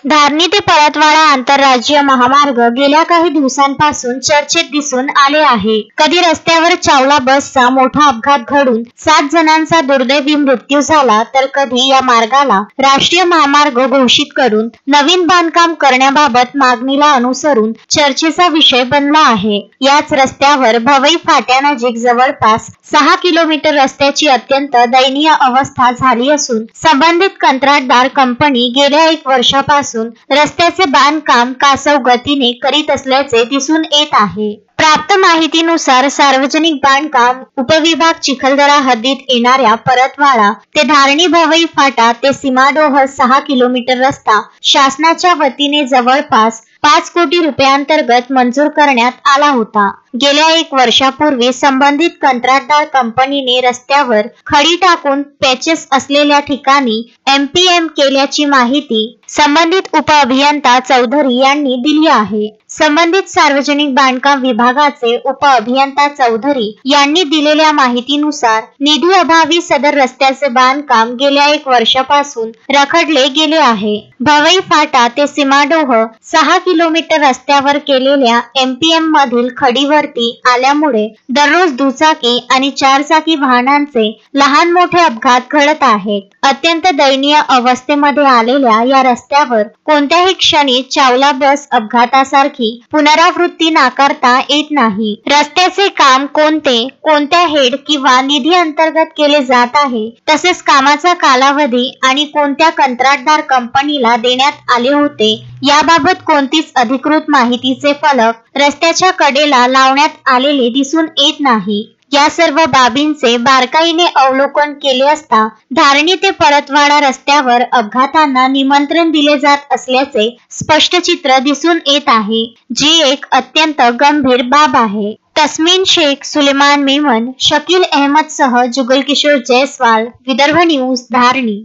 धारणी ते परतवाडा आंतरराज्यीय महामार्ग गेल्या काही दिवसांपासून चर्चेत दिसून आले आहे. कधी रस्त्यावर चावला बसचा मोठा अपघात घडून 7 जणांचा दुर्दैवी मृत्यू झाला, तर कधी या मार्गाला राष्ट्रीय महामार्ग घोषित करून नवीन बांधकाम करण्याबाबत मागणीला अनुसरून चर्चेचा विषय बनला आहे. याच रस्त्यावर भवई फाट्यानजीक जवळपास 6 किलोमीटर रस्त्याची अत्यंत दयनीय अवस्था झाली असून संबंधित कंत्राटदार कंपनी गेल्या 1 वर्षापासून रस्त्याचे बांधकाम कासव गतीने करीत असल्याचे दिसून येत आहे. प्राप्त माहितीनुसार सार्वजनिक बांधकाम उपविभाग चिखलदरा हद्दीत येणाऱ्या परतवाडा ते धारणी भवई फाटा ते सीमाडोह 6 किलोमीटर रस्ता शासनाच्या वतीने जवळपास 5 कोटी रुपयांतर्गत मंजूर करण्यात आला होता. गेल्या 1 वर्षापूर्वी संबंधित कंत्राटदार कंपनीने रस्त्यावर खडी टाकून पॅचेस असलेल्या ठिकाणी MPM केल्याची माहिती संबंधित उपअभियंता चौधरी यांनी दिली आहे. संबंधित सार्वजनिक बांधकाम विभागाचे उपअभियंता चौधरी यांनी दिलेल्या माहितीनुसार निधी अभावी सदर रस्त्याचे बांधकाम गेल्या 1 वर्षापासून रखडले गेले आहे. भवई फाटा ते सीमाडोह 6 किलोमीटर रस्त्यावर केलेल्या MPM मधील खडीवरती आल्यामुळे दररोज दुचाकी आणि 4 चाकी वाहनांचे लहान मोठे अपघात घडत आहेत. अत्यंत दयनीय अवस्थेमध्ये आलेल्या या रस्त्यावर कोणत्याही क्षणी चावला बस अपघातासारखी पुनरावृत्ती नाकारता येत नाही. रस्त्याचे काम कोणत्या हेड किंवा निधी अंतर्गत केले जात आहे, तसेच कामाचा कालावधी आणि कोणत्या कंत्राटदार कंपनीला देण्यात आले होते याबाबत कोणतीच अधिकृत माहितीचे फलक रस्त्याच्या कडेला लावण्यात आलेले दिसून येत नाही. या सर्व बाबींचे बारकाईने अवलोकन केले असता धारणी ते परतवाडा रस्त्यावर अपघातांना निमंत्रण दिले जात असल्याचे स्पष्ट चित्र दिसून येत आहे, जी एक अत्यंत गंभीर बाब आहे. तस्मीन शेख, सुलेमान मेमन, शकील अहमद सह जुगल किशोर जयस्वाल, विदर्भ न्यूज, धारणी.